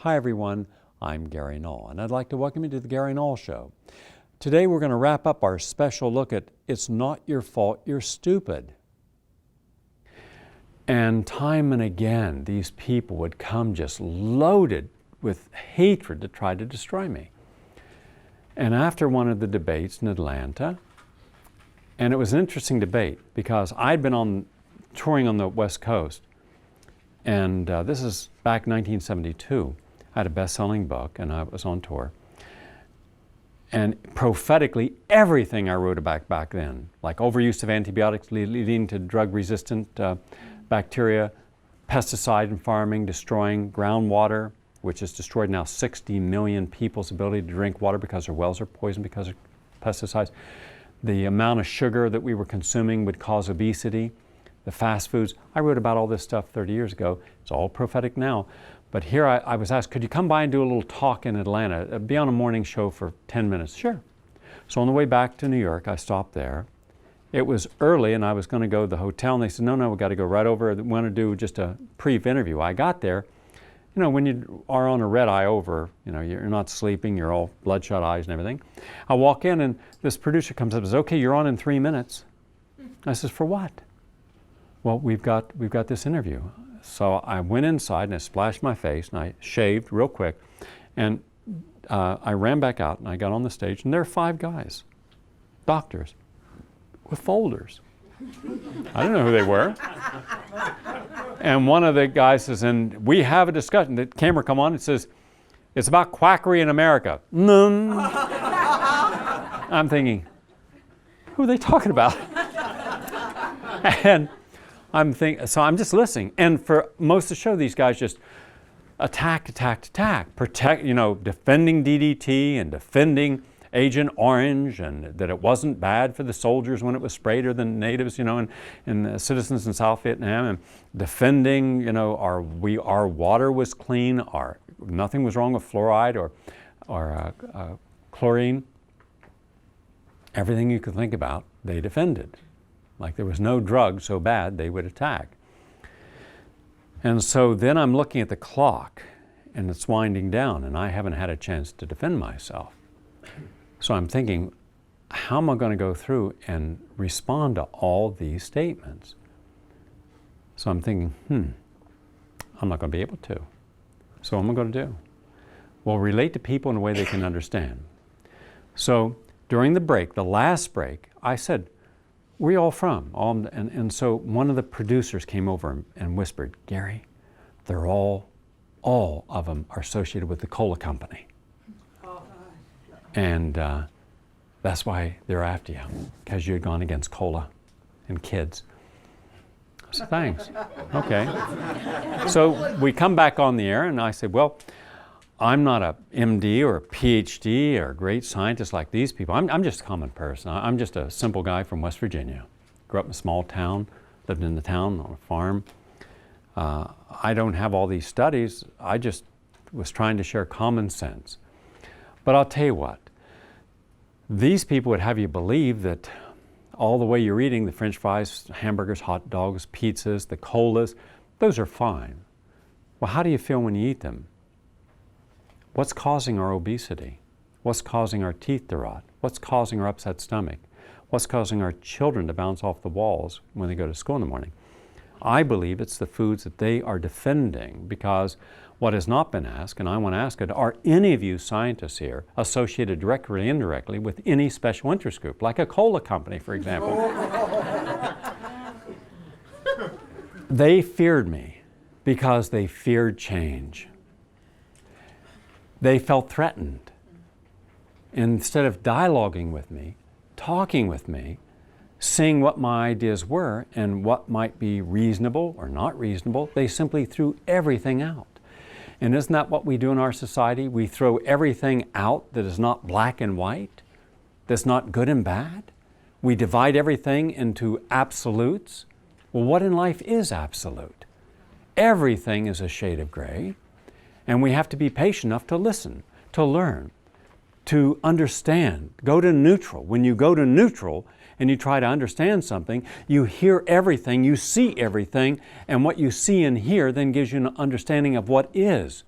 Hi everyone, I'm Gary Null, and I'd like to welcome you to the Gary Null Show. Today we're going to wrap up our special look at It's Not Your Fault, You're Stupid. And time and again, these people would come just loaded with hatred to try to destroy me. And after one of the debates in Atlanta, and it was an interesting debate because I'd been touring on the West Coast, and this is back in 1972. I had a best-selling book, and I was on tour. And prophetically, everything I wrote about back then, like overuse of antibiotics leading to drug-resistant bacteria, pesticide in farming, destroying groundwater, which has destroyed now 60 million people's ability to drink water because their wells are poisoned because of pesticides. The amount of sugar that we were consuming would cause obesity. The fast foods. I wrote about all this stuff 30 years ago. It's all prophetic now. But here I was asked, could you come by and do a little talk in Atlanta? Be on a morning show for 10 minutes. Sure. So on the way back to New York, I stopped there. It was early and I was going to go to the hotel, and they said, no, we've got to go right over. We want to do just a brief interview. I got there. You know, when you are on a red eye over, you know, you're not sleeping, you're all bloodshot eyes and everything. I walk in and this producer comes up and says, okay, you're on in 3 minutes. I says, for what? Well, we've got this interview. So I went inside and I splashed my face and I shaved real quick, and I ran back out and I got on the stage, and there are 5 guys, doctors, with folders. I didn't know who they were. And one of the guys says, and we have a discussion. The camera come on and says, it's about quackery in America. I'm thinking, who are they talking about? And so I'm just listening. And for most of the show, these guys just attack, protect, you know, defending DDT and defending Agent Orange, and that it wasn't bad for the soldiers when it was sprayed, or the natives, you know, and the citizens in South Vietnam, and defending, you know, our water was clean, nothing was wrong with fluoride or chlorine. Everything you could think about, they defended. Like there was no drug so bad they would attack. And so then I'm looking at the clock, and it's winding down, and I haven't had a chance to defend myself. So I'm thinking, how am I going to go through and respond to all these statements? So I'm thinking, I'm not going to be able to. So what am I going to do? Well, relate to people in a way they can understand. So during the break, the last break, I said, where are you all from? And so one of the producers came over and whispered, Gary, they're all of them are associated with the cola company. And that's why they're after you, because you had gone against cola and kids. So thanks. Okay. So we come back on the air, and I said, well, I'm not a MD or a PhD or a great scientist like these people. I'm just a common person. I'm just a simple guy from West Virginia. Grew up in a small town, lived in the town on a farm. I don't have all these studies. I just was trying to share common sense. But I'll tell you what, these people would have you believe that all the way you're eating, the French fries, hamburgers, hot dogs, pizzas, the colas, those are fine. Well, how do you feel when you eat them? What's causing our obesity? What's causing our teeth to rot? What's causing our upset stomach? What's causing our children to bounce off the walls when they go to school in the morning? I believe it's the foods that they are defending, because what has not been asked, and I want to ask it, are any of you scientists here associated directly or indirectly with any special interest group, like a cola company, for example? They feared me because they feared change. They felt threatened. Instead of dialoguing with me, talking with me, seeing what my ideas were and what might be reasonable or not reasonable, they simply threw everything out. And isn't that what we do in our society? We throw everything out that is not black and white, that's not good and bad. We divide everything into absolutes. Well, what in life is absolute? Everything is a shade of gray, and we have to be patient enough to listen, to learn, to understand. Go to neutral. When you go to neutral and you try to understand something, you hear everything, you see everything, and what you see and hear then gives you an understanding of what is.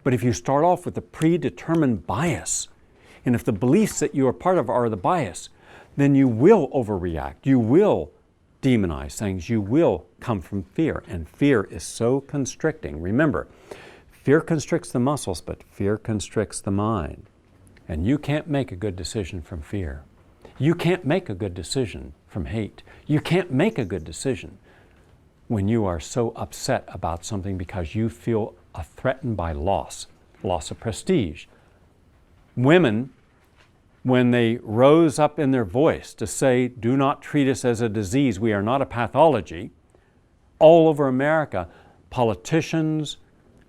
But if you start off with a predetermined bias, and if the beliefs that you are part of are the bias, then you will overreact. You will demonize things. You will come from fear. And fear is so constricting. Remember, fear constricts the muscles, but fear constricts the mind. And you can't make a good decision from fear. You can't make a good decision from hate. You can't make a good decision when you are so upset about something because you feel threatened by loss of prestige. Women, when they rose up in their voice to say, do not treat us as a disease, we are not a pathology, all over America, politicians,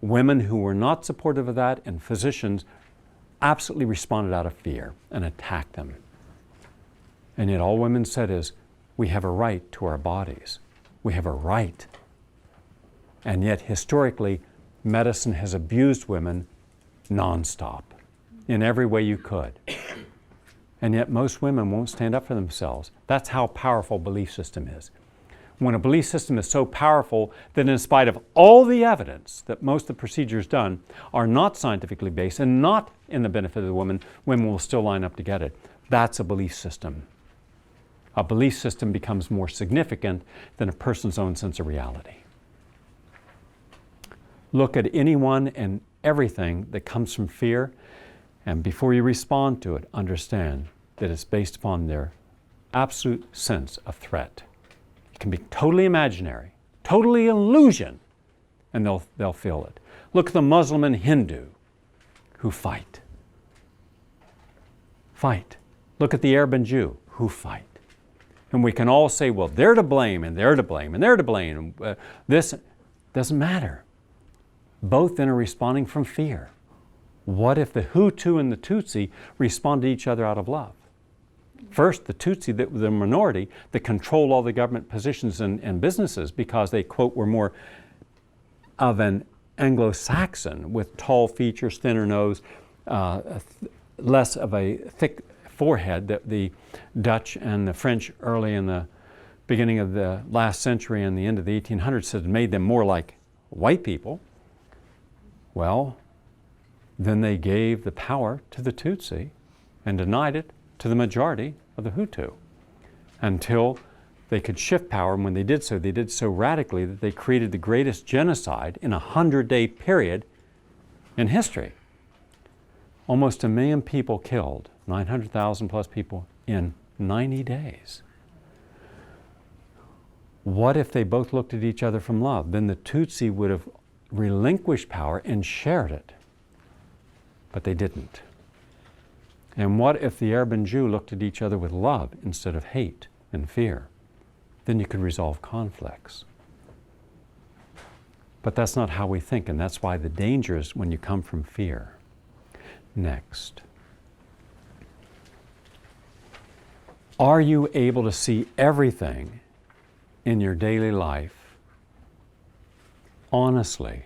women who were not supportive of that, and physicians absolutely responded out of fear and attacked them. And yet all women said is, we have a right to our bodies. We have a right. And yet historically, medicine has abused women nonstop in every way you could. And yet most women won't stand up for themselves. That's how powerful a belief system is. When a belief system is so powerful that in spite of all the evidence that most of the procedures done are not scientifically based and not in the benefit of the woman, women will still line up to get it. That's a belief system. A belief system becomes more significant than a person's own sense of reality. Look at anyone and everything that comes from fear, and before you respond to it, understand that it's based upon their absolute sense of threat. It can be totally imaginary, totally illusion, and they'll feel it. Look at the Muslim and Hindu who fight. Fight. Look at the Arab and Jew who fight. And we can all say, well, they're to blame, and they're to blame, and they're to blame. This doesn't matter. Both then are responding from fear. What if the Hutu and the Tutsi respond to each other out of love? First, the Tutsi, the minority, that controlled all the government positions and businesses because they, quote, were more of an Anglo-Saxon with tall features, thinner nose, less of a thick forehead that the Dutch and the French early in the beginning of the last century and the end of the 1800s had made them more like white people. Well, then they gave the power to the Tutsi and denied it to the majority of the Hutu until they could shift power. And when they did so radically that they created the greatest genocide in a 100-day period in history. Almost 1 million people killed, 900,000 plus people in 90 days. What if they both looked at each other from love? Then the Tutsi would have relinquished power and shared it. But they didn't. And what if the Arab and Jew looked at each other with love instead of hate and fear? Then you could resolve conflicts. But that's not how we think, and that's why the danger is when you come from fear. Next. Are you able to see everything in your daily life honestly?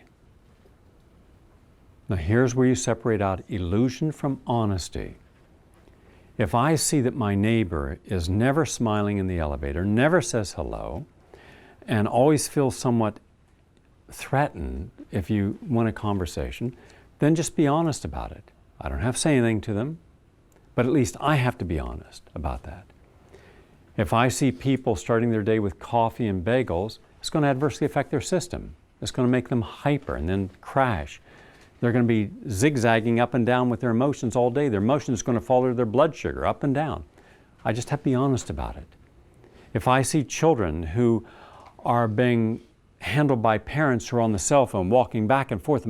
Now here's where you separate out illusion from honesty. If I see that my neighbor is never smiling in the elevator, never says hello, and always feels somewhat threatened if you want a conversation, then just be honest about it. I don't have to say anything to them, but at least I have to be honest about that. If I see people starting their day with coffee and bagels, it's going to adversely affect their system. It's going to make them hyper and then crash. They're going to be zigzagging up and down with their emotions all day. Their emotions are going to follow their blood sugar up and down. I just have to be honest about it. If I see children who are being handled by parents who are on the cell phone, walking back and forth,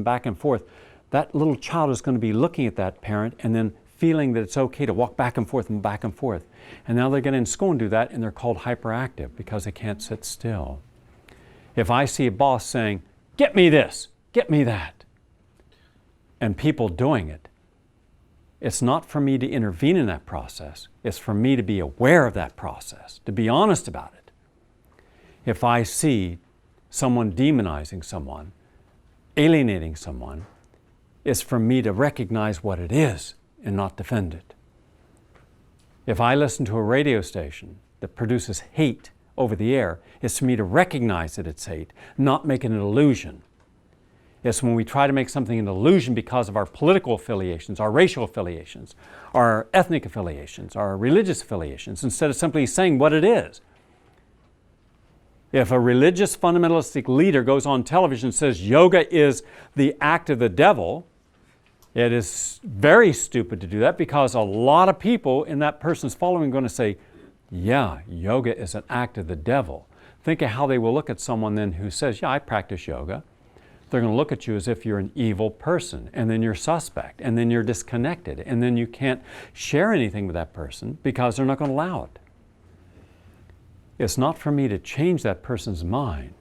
that little child is going to be looking at that parent and then feeling that it's okay to walk back and forth and back and forth. And now they're going to in school and do that, and they're called hyperactive because they can't sit still. If I see a boss saying, "Get me this, get me that," and people doing it, it's not for me to intervene in that process. It's for me to be aware of that process, to be honest about it. If I see someone demonizing someone, alienating someone, it's for me to recognize what it is and not defend it. If I listen to a radio station that produces hate over the air, it's for me to recognize that it's hate, not make it an illusion. It's when we try to make something an illusion because of our political affiliations, our racial affiliations, our ethnic affiliations, our religious affiliations, instead of simply saying what it is. If a religious fundamentalistic leader goes on television and says yoga is the act of the devil, it is very stupid to do that, because a lot of people in that person's following are going to say, yeah, yoga is an act of the devil. Think of how they will look at someone then who says, yeah, I practice yoga. They're going to look at you as if you're an evil person, and then you're suspect, and then you're disconnected, and then you can't share anything with that person because they're not going to allow it. It's not for me to change that person's mind.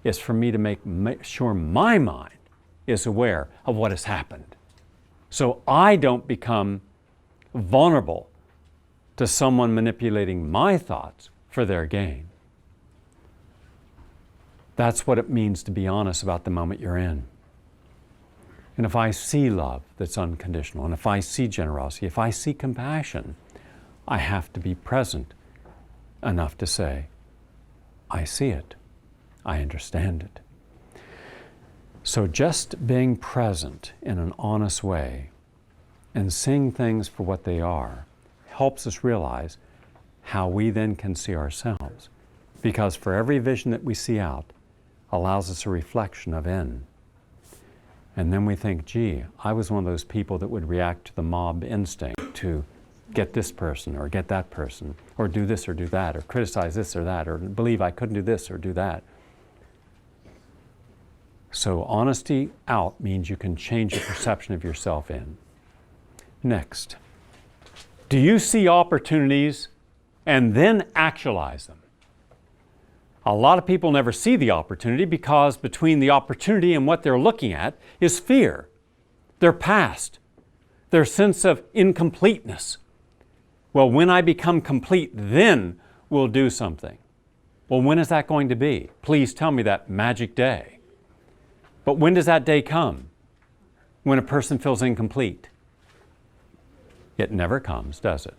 It's for me to make sure my mind is aware of what has happened, so I don't become vulnerable to someone manipulating my thoughts for their gain. That's what it means to be honest about the moment you're in. And if I see love that's unconditional, and if I see generosity, if I see compassion, I have to be present enough to say, I see it, I understand it. So just being present in an honest way and seeing things for what they are helps us realize how we then can see ourselves. Because for every vision that we see out, allows us a reflection of in. And then we think, gee, I was one of those people that would react to the mob instinct to get this person or get that person, or do this or do that, or criticize this or that, or believe I couldn't do this or do that. So honesty out means you can change the perception of yourself in. Next, do you see opportunities and then actualize them? A lot of people never see the opportunity because between the opportunity and what they're looking at is fear, their past, their sense of incompleteness. Well, when I become complete, then we'll do something. Well, when is that going to be? Please tell me that magic day. But when does that day come? When a person feels incomplete? It never comes, does it?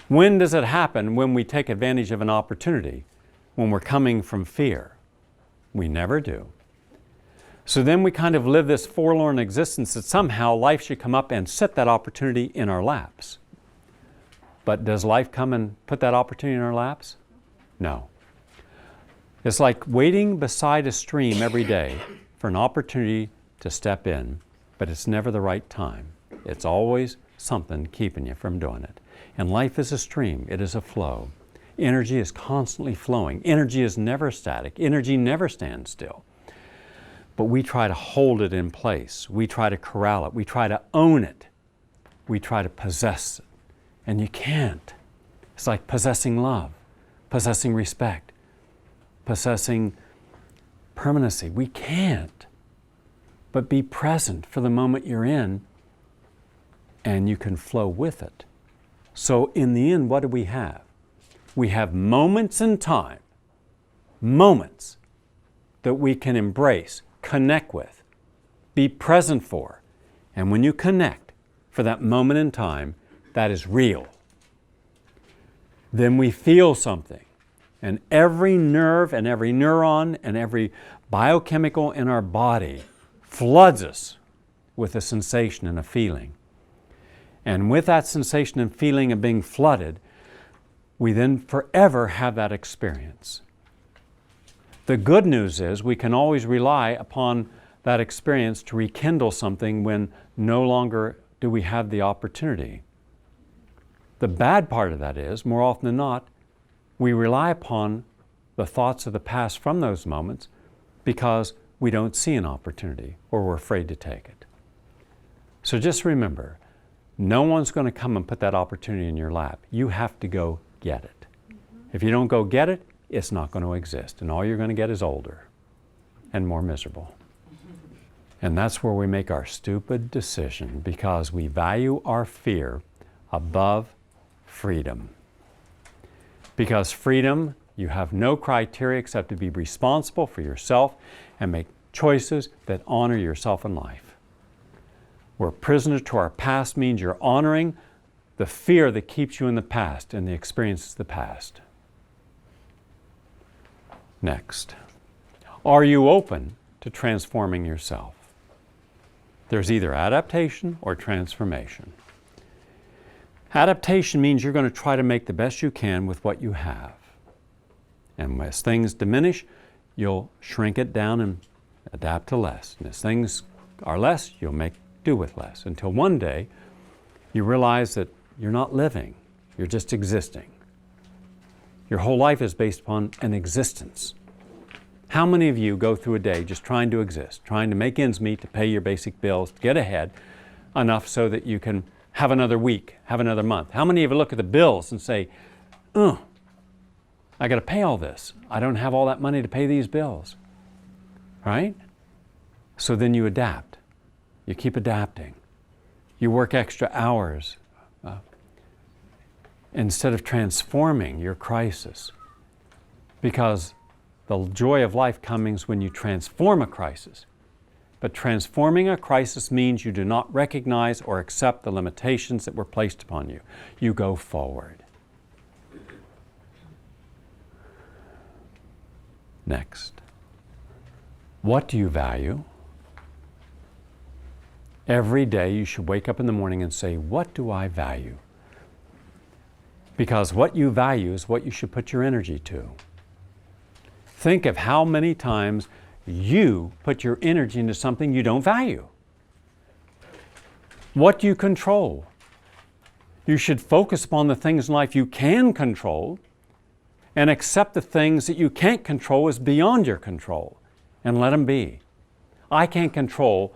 When does it happen? When we take advantage of an opportunity, when we're coming from fear? We never do. So then we kind of live this forlorn existence that somehow life should come up and set that opportunity in our laps. But does life come and put that opportunity in our laps? No. It's like waiting beside a stream every day for an opportunity to step in, but it's never the right time. It's always something keeping you from doing it. And life is a stream. It is a flow. Energy is constantly flowing. Energy is never static. Energy never stands still. But we try to hold it in place. We try to corral it. We try to own it. We try to possess it. And you can't. It's like possessing love, possessing respect, possessing permanency. We can't. But be present for the moment you're in, and you can flow with it. So in the end, what do we have? We have moments in time, moments that we can embrace, connect with, be present for. And when you connect for that moment in time, that is real. Then we feel something. And every nerve and every neuron and every biochemical in our body floods us with a sensation and a feeling. And with that sensation and feeling of being flooded, we then forever have that experience. The good news is we can always rely upon that experience to rekindle something when no longer do we have the opportunity. The bad part of that is, more often than not, we rely upon the thoughts of the past from those moments because we don't see an opportunity or we're afraid to take it. So just remember, no one's going to come and put that opportunity in your lap. You have to go get it. If you don't go get it, it's not going to exist. And all you're going to get is older and more miserable. And that's where we make our stupid decision because we value our fear above freedom. Because freedom, you have no criteria except to be responsible for yourself and make choices that honor yourself in life. We're prisoners to our past means you're honoring the fear that keeps you in the past and the experiences of the past. Next, are you open to transforming yourself. There's either adaptation or transformation. Adaptation means you're going to try to make the best you can with what you have. And as things diminish, you'll shrink it down and adapt to less. And as things are less, you'll make do with less. Until one day, you realize that you're not living, you're just existing. Your whole life is based upon an existence. How many of you go through a day just trying to exist, trying to make ends meet, to pay your basic bills, to get ahead enough so that you can have another week, have another month? How many of you look at the bills and say, I got to pay all this. I don't have all that money to pay these bills. Right? So then you adapt. You keep adapting. You work extra hours instead of transforming your crisis. Because the joy of life comes when you transform a crisis. But transforming a crisis means you do not recognize or accept the limitations that were placed upon you. You go forward. Next. What do you value? Every day you should wake up in the morning and say, what do I value? Because what you value is what you should put your energy to. Think of how many times you put your energy into something you don't value. What do you control? You should focus upon the things in life you can control and accept the things that you can't control as beyond your control and let them be. I can't control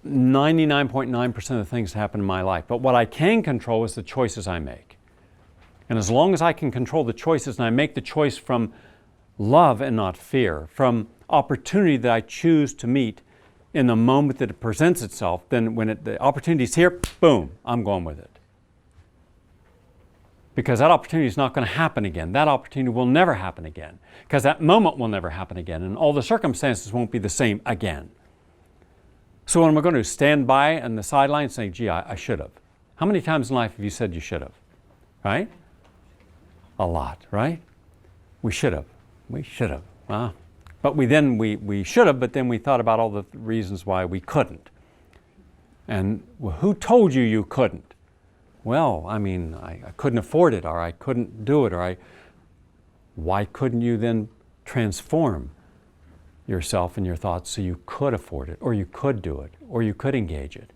99.9% of the things that happen in my life, but what I can control is the choices I make. And as long as I can control the choices and I make the choice from love and not fear, from opportunity that I choose to meet in the moment that it presents itself, then when the opportunity's here, boom, I'm going with it. Because that opportunity is not going to happen again. That opportunity will never happen again. Because that moment will never happen again. And all the circumstances won't be the same again. So what am I going to do? Stand by on the sideline and say, gee, I should have. How many times in life have you said you should have? Right? A lot, right? We should have. We should have. But we should have, but then we thought about all the reasons why we couldn't. And who told you you couldn't? Well, I mean, I couldn't afford it, or I couldn't do it, or why couldn't you then transform yourself and your thoughts so you could afford it, or you could do it, or you could engage it?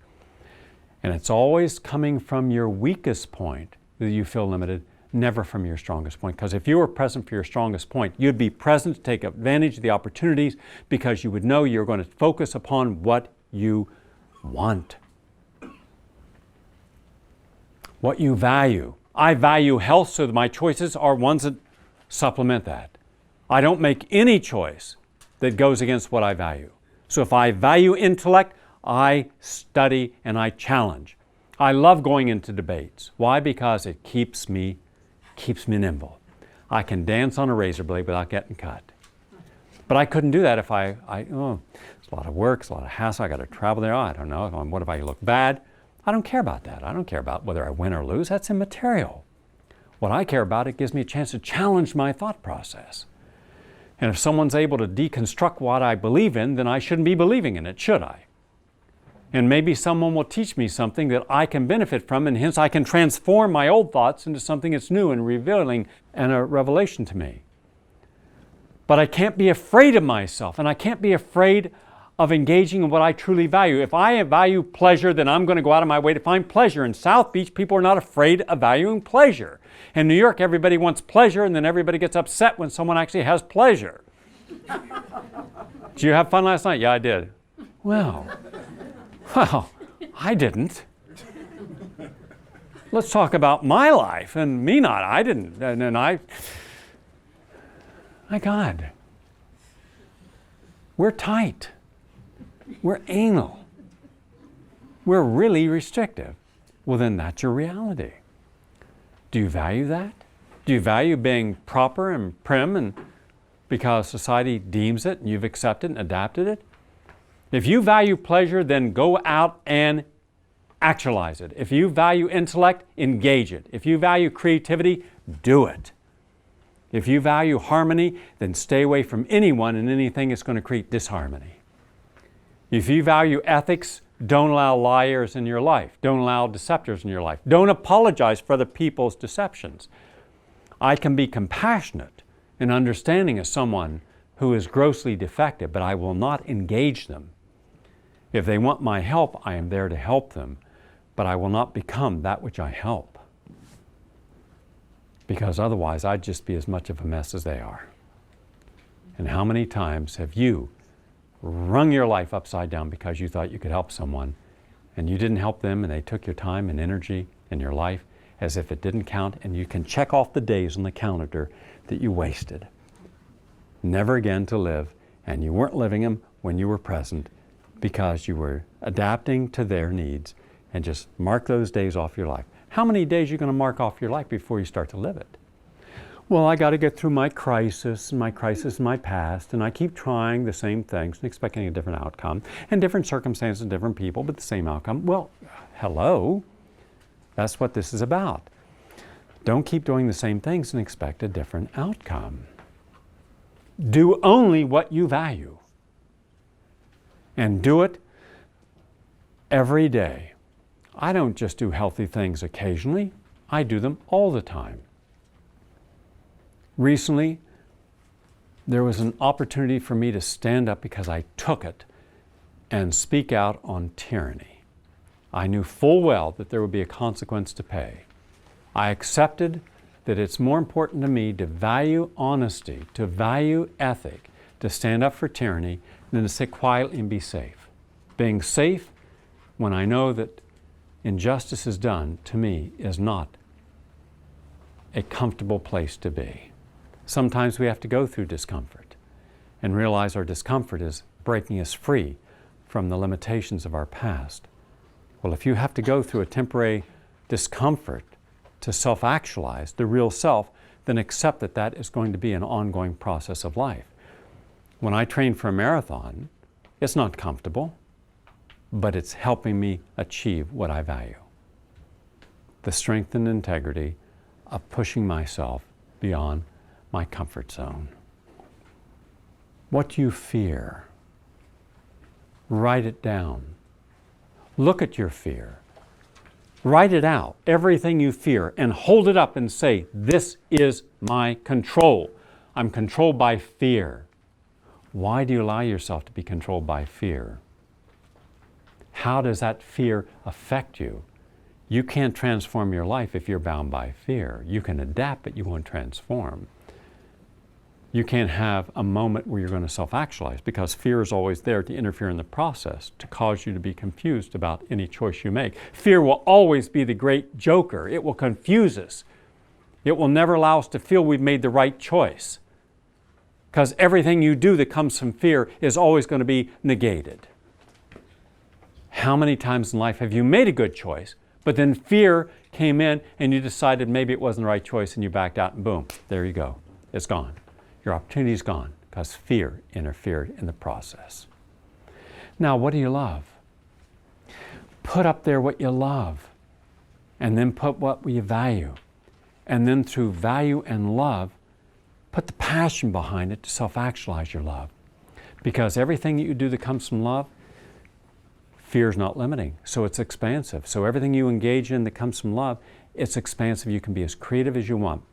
And it's always coming from your weakest point that you feel limited, never from your strongest point. Because if you were present for your strongest point, you'd be present to take advantage of the opportunities because you would know you're going to focus upon what you want. What you value. I value health, so that my choices are ones that supplement that. I don't make any choice that goes against what I value. So if I value intellect, I study and I challenge. I love going into debates. Why? Because it keeps me nimble. I can dance on a razor blade without getting cut. But I couldn't do that if it's a lot of work, it's a lot of hassle, I got to travel there, I don't know, what if I look bad? I don't care about that. I don't care about whether I win or lose. That's immaterial. What I care about, it gives me a chance to challenge my thought process. And if someone's able to deconstruct what I believe in, then I shouldn't be believing in it, should I? And maybe someone will teach me something that I can benefit from, and hence I can transform my old thoughts into something that's new and revealing and a revelation to me. But I can't be afraid of myself, and I can't be afraid of engaging in what I truly value. If I value pleasure, then I'm going to go out of my way to find pleasure. In South Beach, people are not afraid of valuing pleasure. In New York, everybody wants pleasure, and then everybody gets upset when someone actually has pleasure. Did you have fun last night? Yeah, I did. Well, I didn't. Let's talk about my life and me not. I didn't. And my God, we're tight. We're anal. We're really restrictive. Well, then that's your reality. Do you value that? Do you value being proper and prim and because society deems it and you've accepted and adapted it? If you value pleasure, then go out and actualize it. If you value intellect, engage it. If you value creativity, do it. If you value harmony, then stay away from anyone and anything that's going to create disharmony. If you value ethics, don't allow liars in your life. Don't allow deceptors in your life. Don't apologize for other people's deceptions. I can be compassionate and understanding of someone who is grossly defective, but I will not engage them. If they want my help, I am there to help them, but I will not become that which I help. Because otherwise, I'd just be as much of a mess as they are. And how many times have you wrung your life upside down because you thought you could help someone, and you didn't help them, and they took your time and energy and your life as if it didn't count, and you can check off the days on the calendar that you wasted. Never again to live, and you weren't living them when you were present because you were adapting to their needs, and just mark those days off your life. How many days are you going to mark off your life before you start to live it? Well, I got to get through my crisis in my past, and I keep trying the same things and expecting a different outcome, and different circumstances and different people, but the same outcome. Well, hello. That's what this is about. Don't keep doing the same things and expect a different outcome. Do only what you value. And do it every day. I don't just do healthy things occasionally. I do them all the time. Recently, there was an opportunity for me to stand up because I took it and speak out on tyranny. I knew full well that there would be a consequence to pay. I accepted that it's more important to me to value honesty, to value ethic, to stand up for tyranny, than to sit quietly and be safe. Being safe when I know that injustice is done to me is not a comfortable place to be. Sometimes we have to go through discomfort and realize our discomfort is breaking us free from the limitations of our past. Well, if you have to go through a temporary discomfort to self-actualize the real self, then accept that that is going to be an ongoing process of life. When I train for a marathon, it's not comfortable, but it's helping me achieve what I value. The strength and integrity of pushing myself beyond my comfort zone. What do you fear? Write it down. Look at your fear. Write it out, everything you fear, and hold it up and say, this is my control. I'm controlled by fear. Why do you allow yourself to be controlled by fear? How does that fear affect you? You can't transform your life if you're bound by fear. You can adapt, but you won't transform. You can't have a moment where you're going to self-actualize because fear is always there to interfere in the process, to cause you to be confused about any choice you make. Fear will always be the great joker. It will confuse us. It will never allow us to feel we've made the right choice, because everything you do that comes from fear is always going to be negated. How many times in life have you made a good choice, but then fear came in and you decided maybe it wasn't the right choice and you backed out and boom, there you go. It's gone. Your opportunity's gone because fear interfered in the process. Now, what do you love? Put up there what you love, and then put what you value. And then through value and love, put the passion behind it to self-actualize your love. Because everything that you do that comes from love, fear is not limiting, so it's expansive. So everything you engage in that comes from love, it's expansive. You can be as creative as you want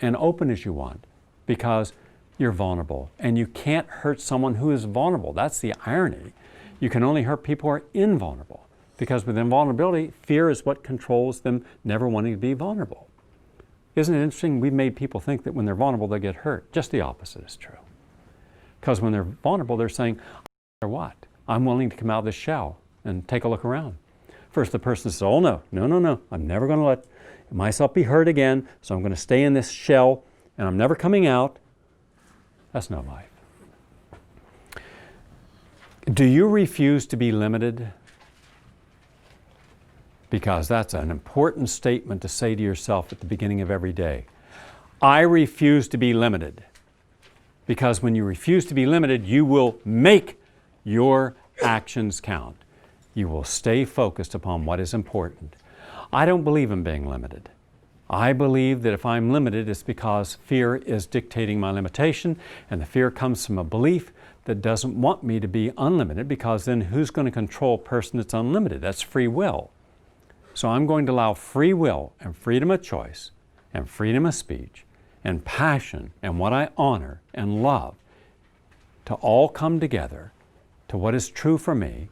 and open as you want because you're vulnerable. And you can't hurt someone who is vulnerable. That's the irony. You can only hurt people who are invulnerable because with invulnerability, fear is what controls them never wanting to be vulnerable. Isn't it interesting? We've made people think that when they're vulnerable, they get hurt. Just the opposite is true. Because when they're vulnerable, they're saying, I don't care what. I'm willing to come out of this shell and take a look around. First, the person says, oh no, I'm never going to let myself be hurt again, so I'm going to stay in this shell and I'm never coming out. That's no life. Do you refuse to be limited? Because that's an important statement to say to yourself at the beginning of every day. I refuse to be limited. Because when you refuse to be limited, you will make your actions count. You will stay focused upon what is important. I don't believe in being limited. I believe that if I'm limited, it's because fear is dictating my limitation, and the fear comes from a belief that doesn't want me to be unlimited, because then who's going to control a person that's unlimited? That's free will. So I'm going to allow free will and freedom of choice and freedom of speech and passion and what I honor and love to all come together to what is true for me.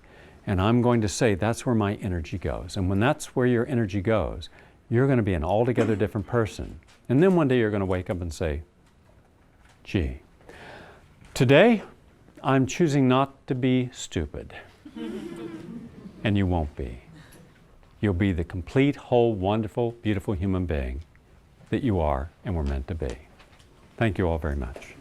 And I'm going to say that's where my energy goes. And when that's where your energy goes, you're going to be an altogether different person. And then one day you're going to wake up and say, gee, today I'm choosing not to be stupid. And you won't be. You'll be the complete, whole, wonderful, beautiful human being that you are and were meant to be. Thank you all very much.